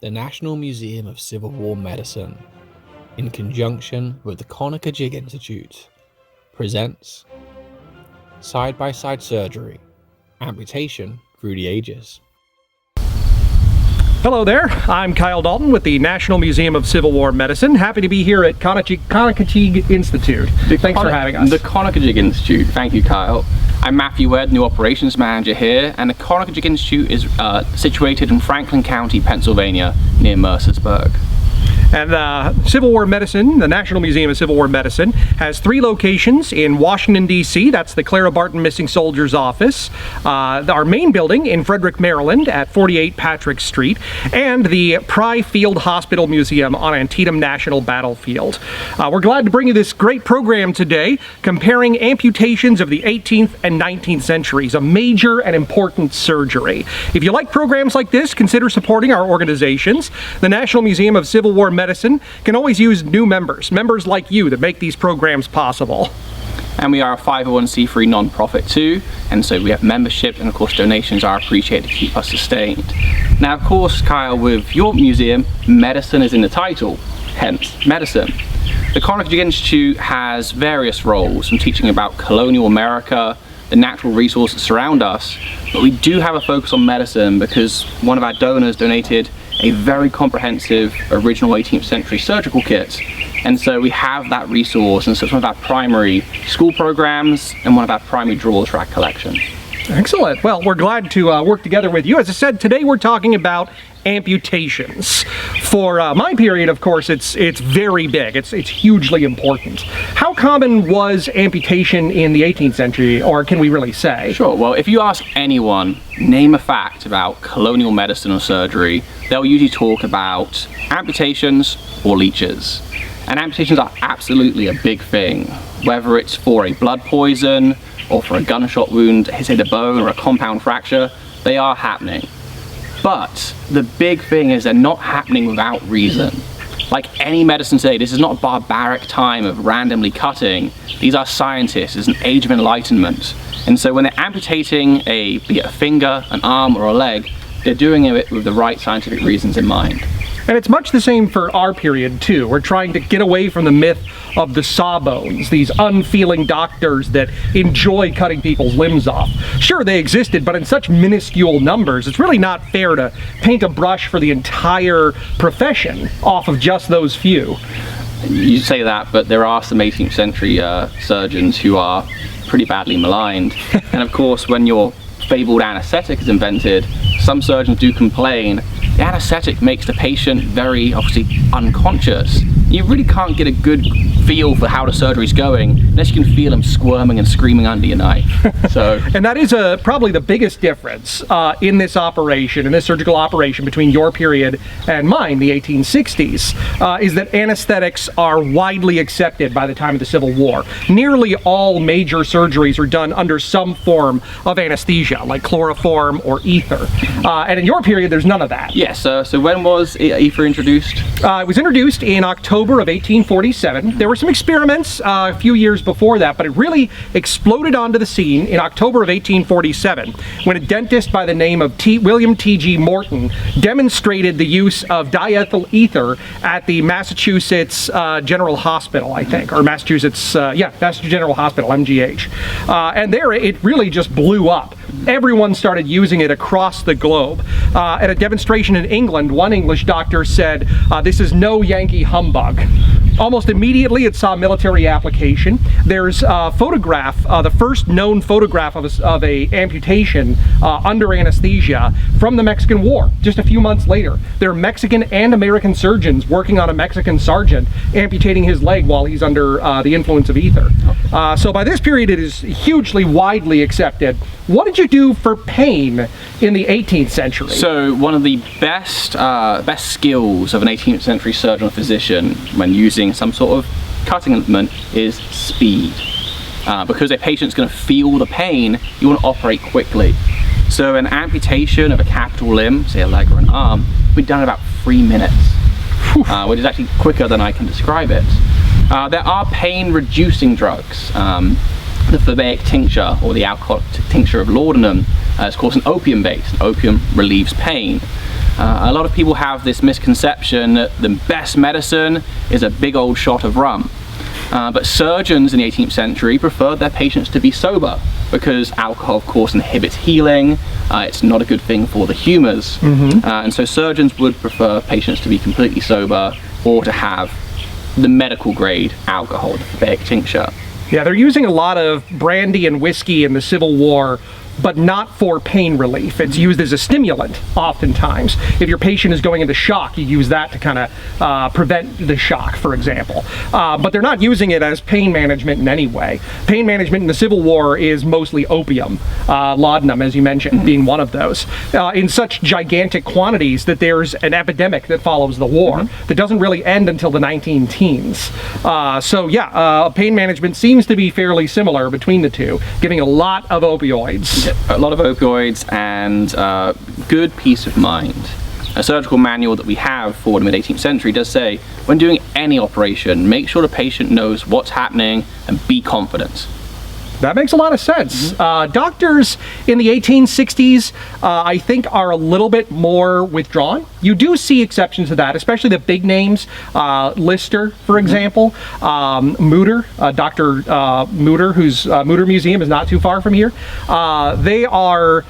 the National Museum of Civil War Medicine, in conjunction with the Conococheague Institute, presents Side-by-Side Surgery, Amputation Through the Ages. Hello there, I'm Kyle Dalton with the National Museum of Civil War Medicine. Happy to be here at Conococheague Institute. Thanks for having us. The Conococheague Institute, thank you, Kyle. I'm Matt Wedd, new operations manager here, and the Conococheague Institute is situated in Franklin County, Pennsylvania, near Mercersburg. And Civil War Medicine, the National Museum of Civil War Medicine, has 3 locations in Washington, D.C. That's the Clara Barton Missing Soldiers Office, our main building in Frederick, Maryland at 48 Patrick Street, and the Pry Field Hospital Museum on Antietam National Battlefield. We're glad to bring you this great program today, comparing amputations of the 18th and 19th centuries, a major and important surgery. If you like programs like this, consider supporting our organizations. The National Museum of Civil War Medicine can always use new members like you that make these programs possible. And we are a 501c3 non-profit too, and so we have membership, and of course donations are appreciated to keep us sustained. Now of course, Kyle, with your museum, medicine is in the title, hence medicine. The Conococheague Institute has various roles, from teaching about colonial America, the natural resources that surround us, but we do have a focus on medicine because one of our donors donated a very comprehensive original 18th century surgical kit, and so we have that resource, and so it's one of our primary school programs and one of our primary draws for our collection. Excellent. Well, we're glad to work together with you. As I said, today we're talking about amputations. For my period, of course, it's very big. It's hugely important. How common was amputation in the 18th century, or can we really say? Sure. Well, if you ask anyone, name a fact about colonial medicine or surgery, they'll usually talk about amputations or leeches. And amputations are absolutely a big thing, whether it's for a blood poison or for a gunshot wound, hit a bone, or a compound fracture, they are happening. But the big thing is they're not happening without reason. Like any medicine today, this is not a barbaric time of randomly cutting. These are scientists, it's an age of enlightenment. And so when they're amputating be it a finger, an arm, or a leg, they're doing it with the right scientific reasons in mind. And it's much the same for our period too. We're trying to get away from the myth of the sawbones, these unfeeling doctors that enjoy cutting people's limbs off. Sure, they existed, but in such minuscule numbers, it's really not fair to paint a brush for the entire profession off of just those few. You say that, but there are some 18th century surgeons who are pretty badly maligned. And of course, when your fabled anesthetic is invented, some surgeons do complain the anesthetic makes the patient very obviously unconscious. You really can't get a good feel for how the surgery's going unless you can feel them squirming and screaming under your knife. So, and that is probably the biggest difference in this operation, in this surgical operation between your period and mine, the 1860s, is that anesthetics are widely accepted by the time of the Civil War. Nearly all major surgeries are done under some form of anesthesia, like chloroform or ether. And in your period, there's none of that. Yes, so when was ether introduced? It was introduced in October of 1847. There were some experiments a few years before that, but it really exploded onto the scene in October of 1847 when a dentist by the name of William T.G. Morton demonstrated the use of diethyl ether at the Massachusetts General Hospital, I think, or Massachusetts General Hospital, MGH. And there it really just blew up. Everyone started using it across the globe. At a demonstration in England, one English doctor said, "This is no Yankee humbug." Almost immediately it saw military application. There's a photograph, the first known photograph of a amputation under anesthesia from the Mexican War, just a few months later. There are Mexican and American surgeons working on a Mexican sergeant amputating his leg while he's under the influence of ether. So by this period it is hugely widely accepted. What did you do for pain in the 18th century? So one of the best skills of an 18th century surgeon or physician when using some sort of cutting implement is speed. Because a patient's going to feel the pain, you want to operate quickly. So an amputation of a capital limb, say a leg or an arm, will be done in about 3 minutes, which is actually quicker than I can describe it. There are pain-reducing drugs. The phthalic tincture, or the alcoholic tincture of laudanum, is of course an opium base. Opium relieves pain. A lot of people have this misconception that the best medicine is a big old shot of rum. But surgeons in the 18th century preferred their patients to be sober because alcohol, of course, inhibits healing. It's not a good thing for the humours. And so surgeons would prefer patients to be completely sober or to have the medical grade alcohol, the fake tincture. Yeah, they're using a lot of brandy and whiskey in the Civil War, but not for pain relief. It's used as a stimulant oftentimes. If your patient is going into shock, you use that to kind of prevent the shock, for example. But they're not using it as pain management in any way. Pain management in the Civil War is mostly opium, laudanum, as you mentioned, being one of those, in such gigantic quantities that there's an epidemic that follows the war that doesn't really end until the 19-teens. So yeah, pain management seems to be fairly similar between the two, giving a lot of opioids. A lot of opioids and good peace of mind. A surgical manual that we have for the mid-18th century does say, when doing any operation, make sure the patient knows what's happening and be confident. That makes a lot of sense. Doctors in the 1860s, I think, are a little bit more withdrawn. You do see exceptions to that, especially the big names. Lister, for example. Mutter, Dr. Mutter, whose Mutter Museum is not too far from here. They are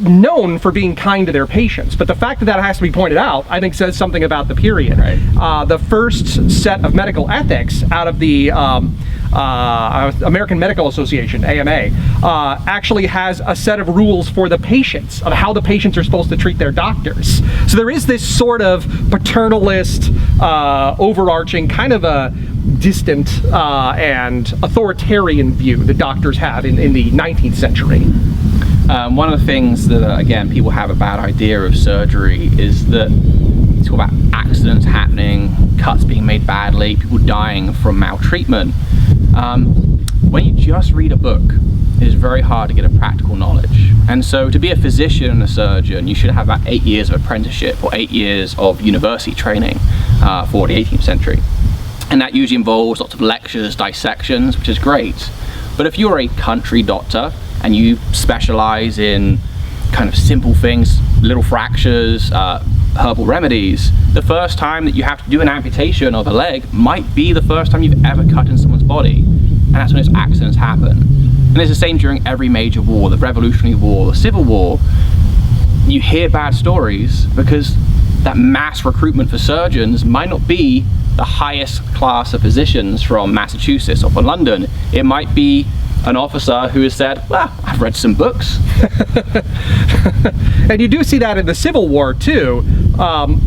known for being kind to their patients, but the fact that that has to be pointed out, I think, says something about the period. Right. The first set of medical ethics out of the American Medical Association, AMA, actually has a set of rules for the patients, of how the patients are supposed to treat their doctors. So there is this sort of paternalist, overarching, kind of a distant and authoritarian view that doctors have in the 19th century. One of the things that, again, people have a bad idea of surgery is that you talk about accidents happening, cuts being made badly, people dying from maltreatment. When you just read a book, it is very hard to get a practical knowledge. And so to be a physician and a surgeon, you should have about 8 years of apprenticeship or 8 years of university training for the 18th century. And that usually involves lots of lectures, dissections, which is great. But if you're a country doctor and you specialize in kind of simple things, little fractures, herbal remedies, the first time that you have to do an amputation of a leg might be the first time you've ever cut in someone's body. And that's when those accidents happen. And it's the same during every major war, the Revolutionary War, the Civil War. You hear bad stories because that mass recruitment for surgeons might not be the highest class of physicians from Massachusetts or from London. It might be an officer who has said, well, I've read some books. And you do see that in the Civil War too.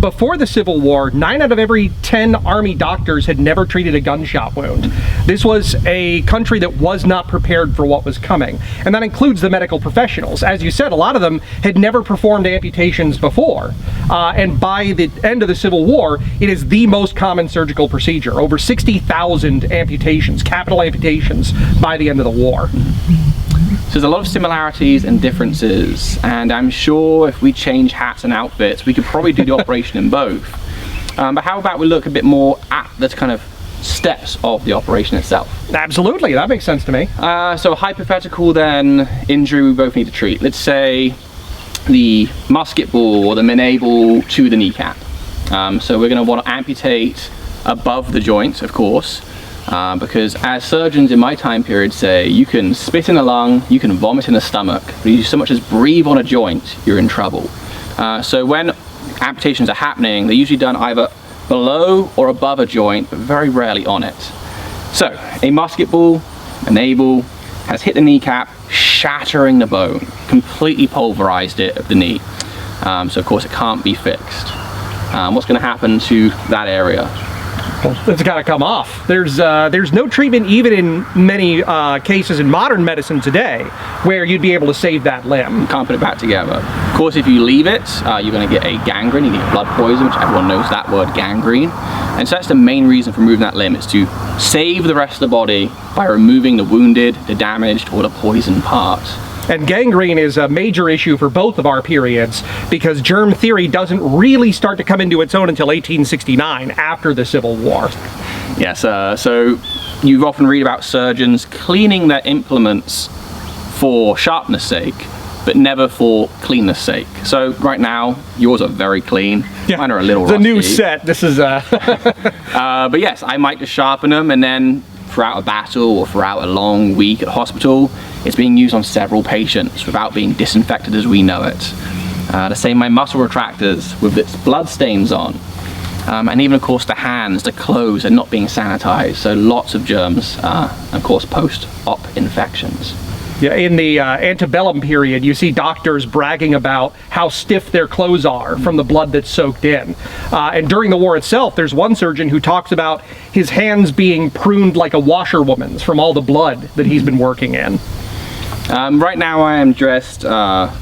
Before the Civil War, 9 out of every 10 Army doctors had never treated a gunshot wound. This was a country that was not prepared for what was coming. And that includes the medical professionals. As you said, a lot of them had never performed amputations before. And by the end of the Civil War, it is the most common surgical procedure. Over 60,000 amputations, capital amputations, by the end of the war. So there's a lot of similarities and differences, and I'm sure if we change hats and outfits, we could probably do the operation in both. But how about we look a bit more at the kind of steps of the operation itself? Absolutely, that makes sense to me. So a hypothetical then injury we both need to treat. Let's say the musket ball or the manet ball to the kneecap. So we're going to want to amputate above the joint, of course. Because as surgeons in my time period say, you can spit in a lung, you can vomit in the stomach, but if you so much as breathe on a joint, you're in trouble. So when amputations are happening, they're usually done either below or above a joint, but very rarely on it. So a musket ball, a navel, has hit the kneecap, shattering the bone, completely pulverized it of the knee. So of course it can't be fixed. What's going to happen to that area? It's got to come off. There's no treatment even in many cases in modern medicine today where you'd be able to save that limb. Can't put it back together. Of course, if you leave it, you're going to get a gangrene, you get blood poison, which everyone knows that word, gangrene. And so that's the main reason for removing that limb, is to save the rest of the body by removing the wounded, the damaged, or the poisoned part. And gangrene is a major issue for both of our periods because germ theory doesn't really start to come into its own until 1869, after the Civil War. Yes, so you often read about surgeons cleaning their implements for sharpness sake, but never for cleanness sake. So right now, yours are very clean. Yeah. Mine are a little rusty. rusty. The new set. This is but yes, I might just sharpen them, and then throughout a battle or throughout a long week at hospital, it's being used on several patients without being disinfected as we know it. The same my muscle retractors with its blood stains on. And even of course the hands, the clothes are not being sanitized, so lots of germs, of course post-op infections. Yeah, in the antebellum period, you see doctors bragging about how stiff their clothes are from the blood that's soaked in. And during the war itself, there's one surgeon who talks about his hands being pruned like a washerwoman's from all the blood that he's been working in. Right now I am dressed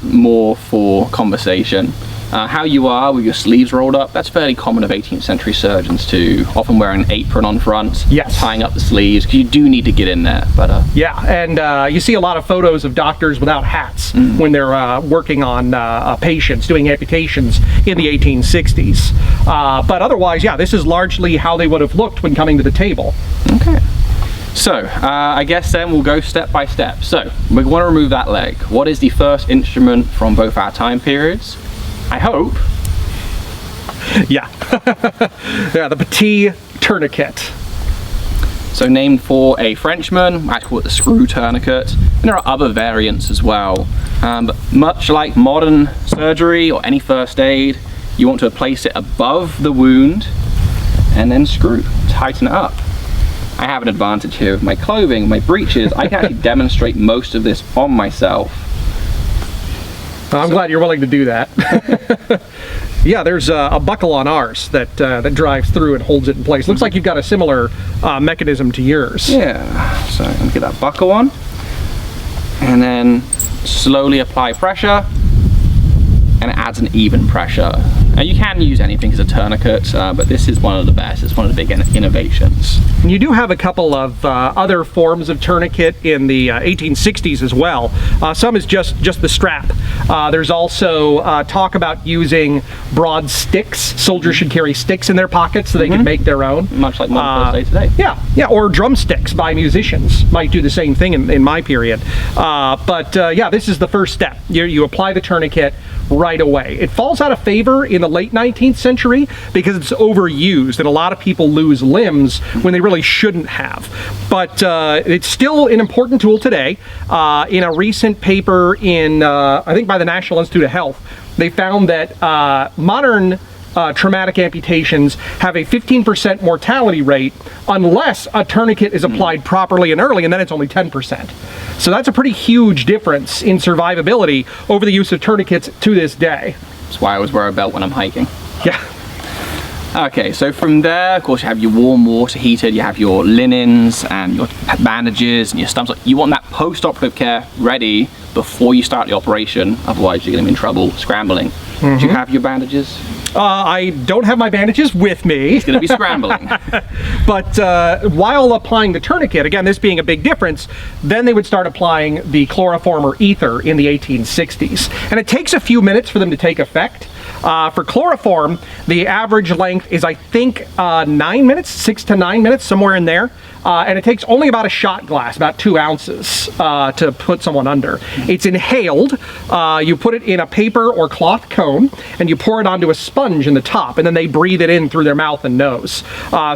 more for conversation. How you are with your sleeves rolled up, that's fairly common of 18th century surgeons too. Often wearing an apron on front, yes, tying up the sleeves, because you do need to get in there. But yeah, and you see a lot of photos of doctors without hats when they're working on patients, doing amputations in the 1860s. But otherwise, yeah, this is largely how they would have looked when coming to the table. Okay. So, I guess then we'll go step by step. So, we want to remove that leg. What is the first instrument from both our time periods? I hope. Yeah. Yeah, the Petit tourniquet. So named for a Frenchman, I call it the screw tourniquet. And there are other variants as well. But much like modern surgery or any first aid, you want to place it above the wound and then screw, tighten it up. I have an advantage here with my clothing, my breeches. I can actually demonstrate most of this on myself. I'm glad you're willing to do that. Yeah, there's a buckle on ours that that drives through and holds it in place. Looks like you've got a similar mechanism to yours. Yeah, so I'm gonna get that buckle on, and then slowly apply pressure, and it adds an even pressure. Now you can use anything as a tourniquet, but this is one of the best. It's one of the big innovations. And you do have a couple of other forms of tourniquet in the 1860s as well. Some is just the strap. There's also talk about using broad sticks. Soldiers should carry sticks in their pockets so they can make their own. Much like modern first aid today. Yeah, or drumsticks by musicians. Might do the same thing in my period. But yeah, this is the first step. You apply the tourniquet right away. It falls out of favor in the late 19th century because it's overused and a lot of people lose limbs when they really shouldn't have. But it's still an important tool today. In a recent paper in, I think by the National Institute of Health, they found that modern traumatic amputations have a 15% mortality rate unless a tourniquet is applied properly and early, and then it's only 10%. So that's a pretty huge difference in survivability over the use of tourniquets to this day. That's why I always wear a belt when I'm hiking. Yeah. Okay, so from there, of course, you have your warm water heated, you have your linens and your bandages and your stumps. You want that post-operative care ready before you start the operation, otherwise you're going to be in trouble scrambling. Do you have your bandages? I don't have my bandages with me. It's going to be scrambling. But while applying the tourniquet, again, this being a big difference, then they would start applying the chloroform or ether in the 1860s. And it takes a few minutes for them to take effect. For chloroform, the average length is, I think, 9 minutes, 6 to 9 minutes, somewhere in there. And it takes only about a shot glass, about 2 ounces, to put someone under. It's inhaled. You put it in a paper or cloth cone, and you pour it onto a sponge in the top, and then they breathe it in through their mouth and nose.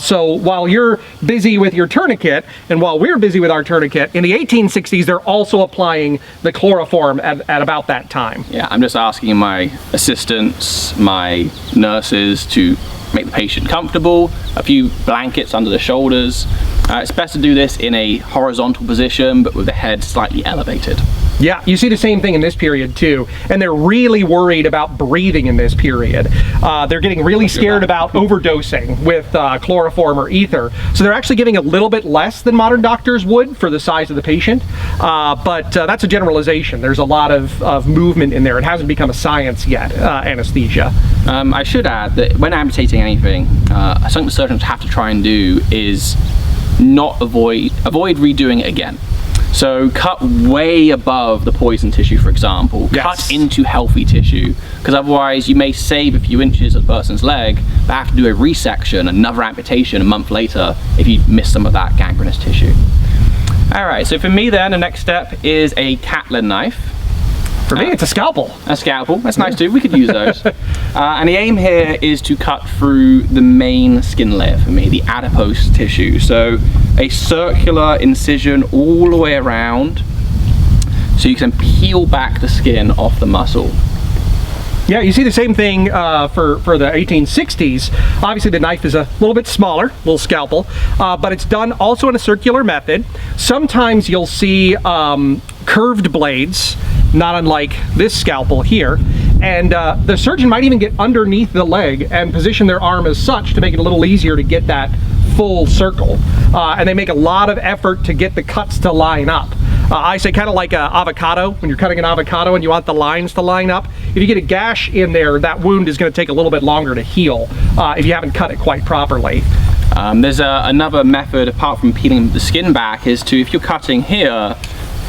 So while you're busy with your tourniquet, and while we're busy with our tourniquet, in the 1860s, they're also applying the chloroform at about that time. Yeah, I'm just asking my assistants, my nurses to make the patient comfortable, a few blankets under the shoulders. It's best to do this in a horizontal position, but with the head slightly elevated. Yeah, you see the same thing in this period too, and they're really worried about breathing in this period. They're getting really scared about overdosing with chloroform or ether, so they're actually giving a little bit less than modern doctors would for the size of the patient, but that's a generalization. There's a lot of movement in there. It hasn't become a science yet, anesthesia. I should add that when amputating anything, something the surgeons have to try and do is not avoid redoing it again. So cut way above the poison tissue, for example. Yes. Cut into healthy tissue, because otherwise you may save a few inches of the person's leg, but have to do a resection, another amputation a month later if you miss some of that gangrenous tissue. All right, so for me then, the next step is a Catlin knife. For me, it's a scalpel. A scalpel, that's nice too, we could use those. And the aim here is to cut through the main skin layer for me, the adipose tissue. So a circular incision all the way around, so you can peel back the skin off the muscle. Yeah, you see the same thing for the 1860s. Obviously the knife is a little bit smaller, little scalpel, but it's done also in a circular method. Sometimes you'll see curved blades, not unlike this scalpel here, and the surgeon might even get underneath the leg and position their arm as such to make it a little easier to get that full circle. And they make a lot of effort to get the cuts to line up. I say kind of like an avocado, when you're cutting an avocado and you want the lines to line up. If you get a gash in there, that wound is going to take a little bit longer to heal if you haven't cut it quite properly. There's another method apart from peeling the skin back, is to, if you're cutting here,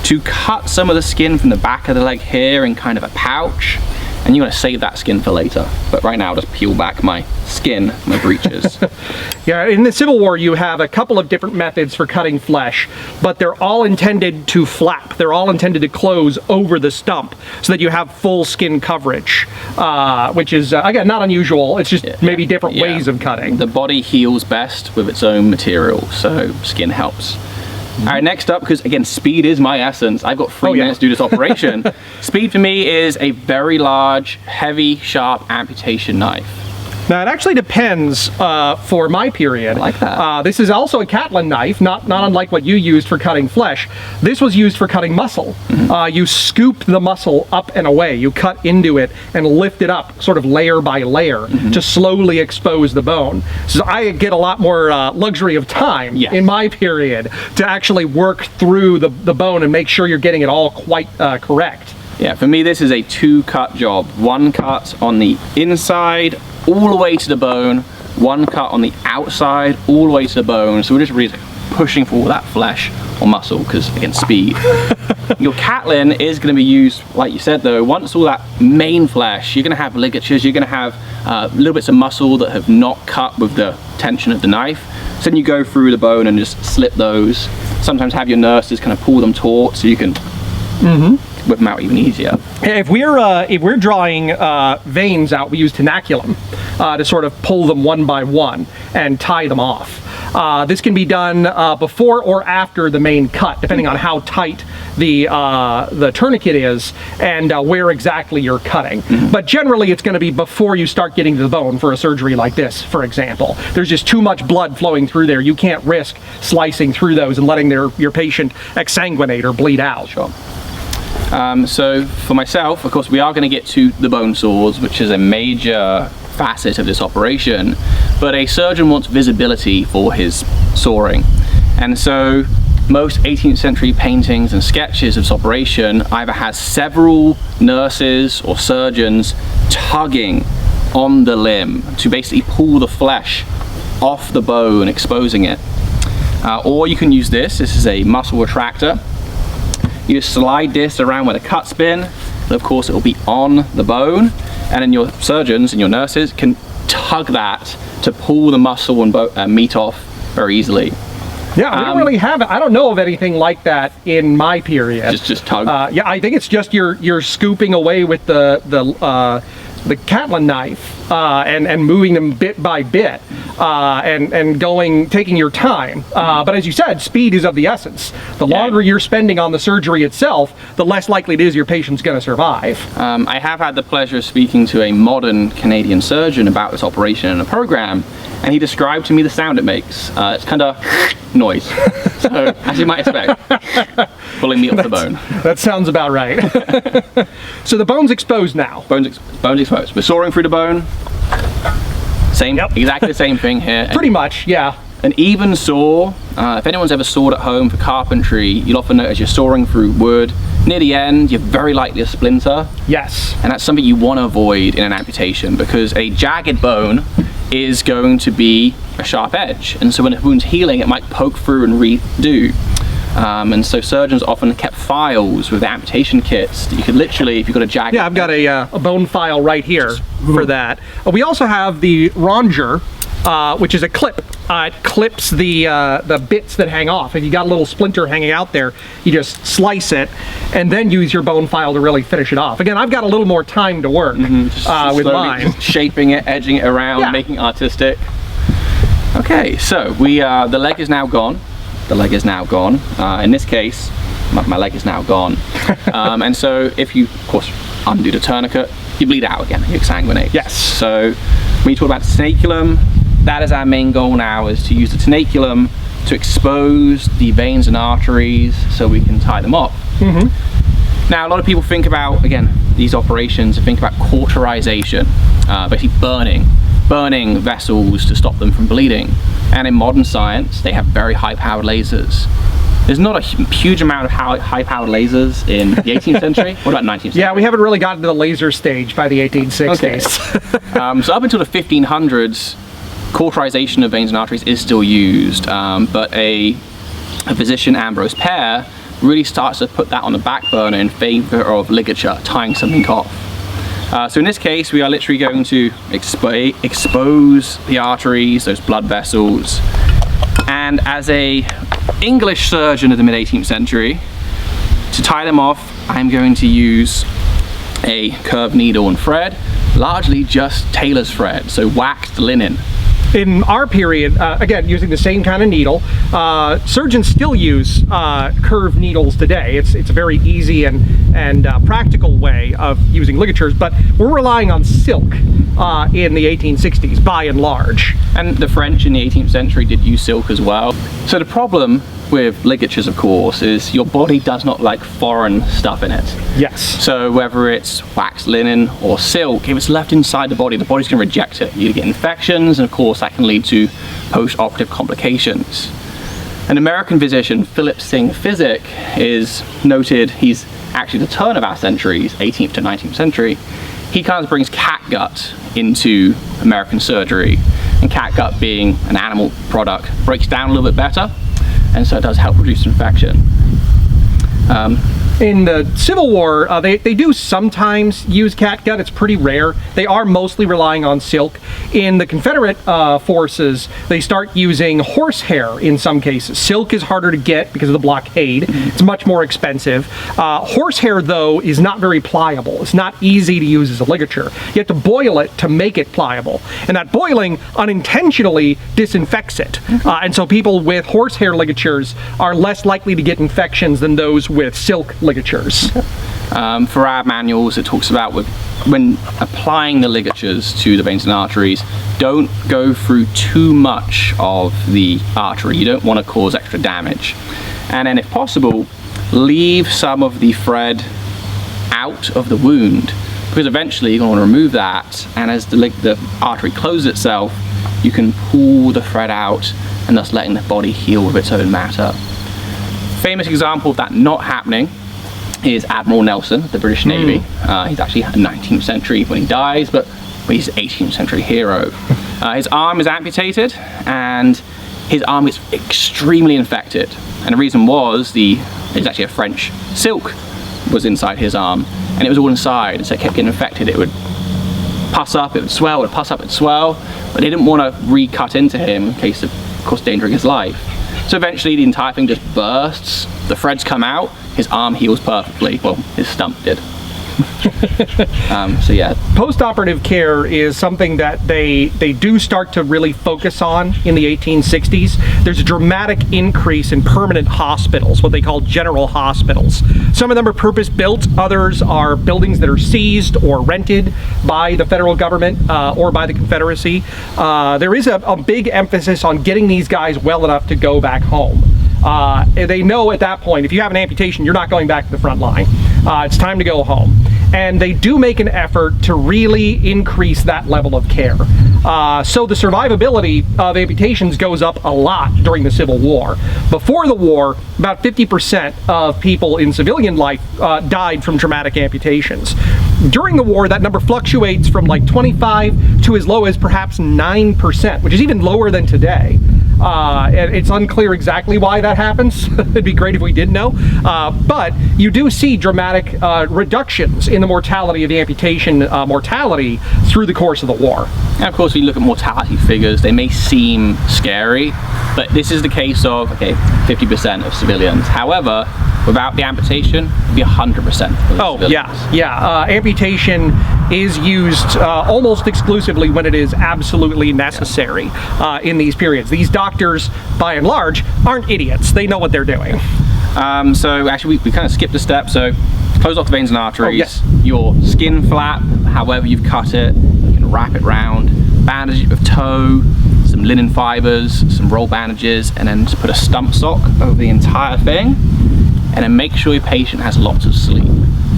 to cut some of the skin from the back of the leg here in kind of a pouch, and you're going to save that skin for later. But right now I'll just peel back my skin, my breeches. Yeah, in the Civil War you have a couple of different methods for cutting flesh, but they're all intended to flap. They're all intended to close over the stump so that you have full skin coverage, which is, again, not unusual. It's just maybe different ways of cutting. The body heals best with its own material, so skin helps. All right, next up, because again, speed is my essence. I've got 3 minutes to do this operation. Speed for me is a very large, heavy, sharp amputation knife. Now it actually depends for my period. I like that. This is also a Catlin knife, not unlike what you used for cutting flesh. This was used for cutting muscle. You scoop the muscle up and away. You cut into it and lift it up, sort of layer by layer, to slowly expose the bone. So I get a lot more luxury of time in my period to actually work through the bone and make sure you're getting it all quite correct. Yeah, for me this is a 2-cut job. 1 cut on the inside, all the way to the bone, 1 cut on the outside, all the way to the bone. So we're just really pushing for all that flesh or muscle, because again, speed. Your Catlin is going to be used, like you said though, once all that main flesh, you're going to have ligatures, you're going to have little bits of muscle that have not cut with the tension of the knife. So then you go through the bone and just slip those. Sometimes have your nurses kind of pull them taut so you can whip them out even easier. If we're drawing veins out, we use Tenaculum to sort of pull them one by one and tie them off. This can be done before or after the main cut, depending on how tight the tourniquet is and where exactly you're cutting. But generally it's going to be before you start getting to the bone for a surgery like this, for example. There's just too much blood flowing through there. You can't risk slicing through those and letting your patient exsanguinate or bleed out. Sure. So for myself, of course, we are going to get to the bone saws, which is a major facet of this operation, but a surgeon wants visibility for his sawing. And so most 18th century paintings and sketches of this operation either has several nurses or surgeons tugging on the limb to basically pull the flesh off the bone, exposing it. Or you can use this. This is a muscle retractor. You just slide this around with a cut spin, and of course it will be on the bone, and then your surgeons and your nurses can tug that to pull the muscle and meat off very easily. Yeah, we don't really have it. I don't know of anything like that in my period. Just tug. Yeah, I think it's just you're scooping away with the Catlin knife and moving them bit by bit and taking your time. But as you said, speed is of the essence. The longer you're spending on the surgery itself, the less likely it is your patient's going to survive. I have had the pleasure of speaking to a modern Canadian surgeon about this operation in a program, and he described to me the sound it makes. It's kind of noise. So, as you might expect, pulling meat off the bone. That sounds about right. So the bone's exposed now. Bone's exposed. We're sawing through the bone. Same, exactly the same thing here. Pretty much, yeah. An even saw, if anyone's ever sawed at home for carpentry, you'll often notice you're sawing through wood. Near the end, you're very likely a splinter. Yes. And that's something you want to avoid in an amputation, because a jagged bone is going to be a sharp edge. And so when a wound's healing, it might poke through and redo. And so surgeons often kept files with amputation kits that you could literally, if you've got a jagged... Yeah, I've got a bone file right here for that. We also have the ronger, which is a clip. It clips the bits that hang off. If you got a little splinter hanging out there, you just slice it and then use your bone file to really finish it off. Again, I've got a little more time to work with mine. Just shaping it, edging it around, making it artistic. Okay, so the leg is now gone. The leg is now gone. In this case, my leg is now gone. And so if you, of course, undo the tourniquet, you bleed out again, you exsanguinate. Yes. So when you talk about the tenaculum, that is our main goal now, is to use the tenaculum to expose the veins and arteries so we can tie them up. Now, a lot of people think about, again, these operations, think about cauterization, basically burning vessels to stop them from bleeding. And in modern science, they have very high-powered lasers. There's not a huge amount of high-powered lasers in the 18th century. What about 19th century? Yeah, we haven't really gotten to the laser stage by the 1860s. Okay. So up until the 1500s, cauterization of veins and arteries is still used, but a physician, Ambrose Pair, really starts to put that on the back burner in favor of ligature, tying something off. So in this case, we are literally going to expose the arteries, those blood vessels, and as a English surgeon of the mid-18th century, to tie them off, I'm going to use a curved needle and thread, largely just tailor's thread, so waxed linen. In our period, again, using the same kind of needle, surgeons still use curved needles today. It's a very easy and practical way of using ligatures, but we're relying on silk in the 1860s, by and large. And the French in the 18th century did use silk as well. So the problem with ligatures, of course, is your body does not like foreign stuff in it. Yes. So whether it's waxed linen or silk, if it's left inside the body's going to reject it. You get infections, and of course that can lead to post-operative complications. An American physician, Philip Singh Physic, is noted, he's actually the turn of our centuries, 18th to 19th century. He kind of brings catgut into American surgery, and catgut, being an animal product, breaks down a little bit better, and so it does help reduce infection. In the Civil War, they do sometimes use catgut. It's pretty rare. They are mostly relying on silk. In the Confederate forces, they start using horsehair in some cases. Silk is harder to get because of the blockade. It's much more expensive. Horsehair, though, is not very pliable. It's not easy to use as a ligature. You have to boil it to make it pliable. And that boiling unintentionally disinfects it. And so people with horsehair ligatures are less likely to get infections than those with silk ligatures. For our manuals, it talks about when applying the ligatures to the veins and arteries, don't go through too much of the artery. You don't want to cause extra damage. And then if possible, leave some of the thread out of the wound, because eventually you're going to want to remove that, and as the artery closes itself, you can pull the thread out and thus letting the body heal with its own matter. Famous example of that not happening is Admiral Nelson of the British Navy. He's actually 19th century when he dies, but he's an 18th century hero. His arm is amputated, and his arm gets extremely infected. And the reason was there's actually a French silk was inside his arm, and it was all inside, and so it kept getting infected. It would pus up, it would swell, it would pus up, it would swell, but they didn't want to recut into him in case of course, endangering his life. So eventually the entire thing just bursts, the threads come out, his arm heals perfectly. Well, his stump did. So yeah. Postoperative care is something that they do start to really focus on in the 1860s. There's a dramatic increase in permanent hospitals, what they call general hospitals. Some of them are purpose-built, others are buildings that are seized or rented by the federal government or by the Confederacy. There is a big emphasis on getting these guys well enough to go back home. They know at that point, if you have an amputation, you're not going back to the front line. It's time to go home. And they do make an effort to really increase that level of care. So the survivability of amputations goes up a lot during the Civil War. Before the war, about 50% of people in civilian life died from traumatic amputations. During the war, that number fluctuates from like 25 to as low as perhaps 9%, which is even lower than today. And it's unclear exactly why that happens. It'd be great if we did know. But you do see dramatic reductions in the mortality of the amputation mortality through the course of the war. And of course, we look at mortality figures. They may seem scary, but this is the case of, okay, 50% of civilians. However, without the amputation, it'd be 100% of civilians. Yeah. Amputation is used almost exclusively when it is absolutely necessary in these periods. These doctors, by and large, aren't idiots. They know what they're doing. So actually, we kind of skipped a step. So close off the veins and arteries. Oh, yes. Your skin flap, however you've cut it, you can wrap it round, bandage it with tow, some linen fibers, some roll bandages, and then just put a stump sock over the entire thing. And then make sure your patient has lots of sleep.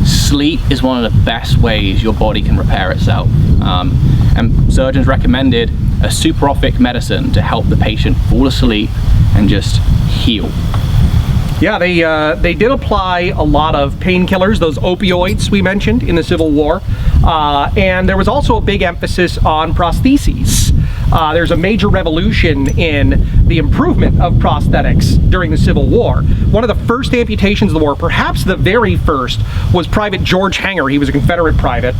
Sleep is one of the best ways your body can repair itself. And surgeons recommended a soporific medicine to help the patient fall asleep and just heal. Yeah, they did apply a lot of painkillers, those opioids we mentioned in the Civil War, and there was also a big emphasis on prostheses. There's a major revolution in the improvement of prosthetics during the Civil War. One of the first amputations of the war, perhaps the very first, was Private George Hanger. He was a Confederate private.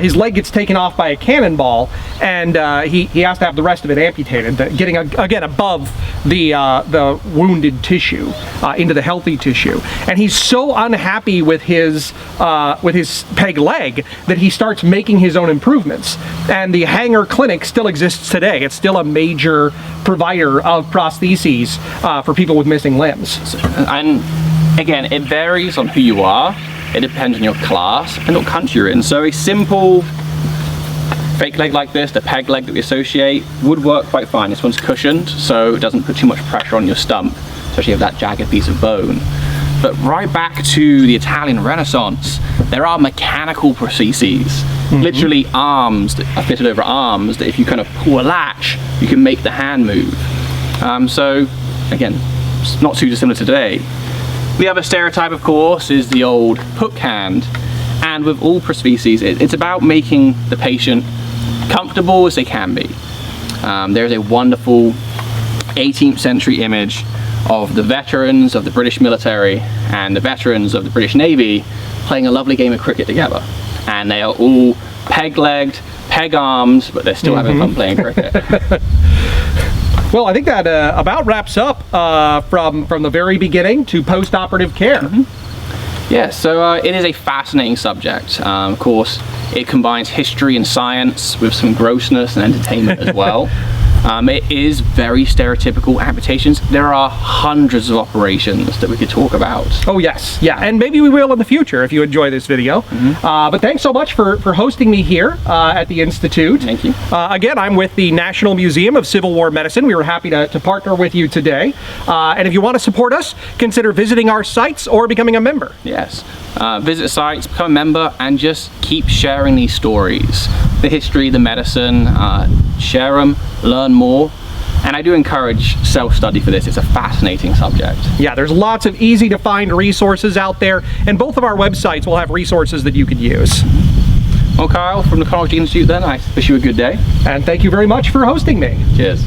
His leg gets taken off by a cannonball, and he has to have the rest of it amputated, getting again above the wounded tissue into the healthy tissue. And he's so unhappy with his peg leg that he starts making his own improvements. And the Hanger Clinic still exists today. It's still a major provider of prostheses for people with missing limbs. And again, it varies on who you are. It depends on your class and what country you're in. So a simple fake leg like this, the peg leg that we associate, would work quite fine. This one's cushioned, so it doesn't put too much pressure on your stump, especially with that jagged piece of bone. But right back to the Italian Renaissance, there are mechanical prostheses, literally arms that are fitted over arms, that if you kind of pull a latch, you can make the hand move. So again, it's not too dissimilar to today. The other stereotype, of course, is the old hook hand. And with all prostheses, it's about making the patient comfortable as they can be. There's a wonderful 18th century image of the veterans of the British military and the veterans of the British Navy playing a lovely game of cricket together. And they are all peg-legged, peg-armed, but they're still having fun playing cricket. Well, I think that about wraps up from the very beginning to post-operative care. Yeah, so it is a fascinating subject. Of course, it combines history and science with some grossness and entertainment as well. It is very stereotypical amputations. There are hundreds of operations that we could talk about. Oh yes, yeah, and maybe we will in the future if you enjoy this video. But thanks so much for hosting me here at the Institute. Thank you. Again, I'm with the National Museum of Civil War Medicine. We were happy to partner with you today. And if you want to support us, consider visiting our sites or becoming a member. Yes. Visit sites, become a member, and just keep sharing these stories. The history, the medicine, share them, learn more. And I do encourage self-study for this. It's a fascinating subject. Yeah, there's lots of easy to find resources out there, and both of our websites will have resources that you could use. Well, Kyle, from the Conococheague Institute then, I wish you a good day. And thank you very much for hosting me. Cheers.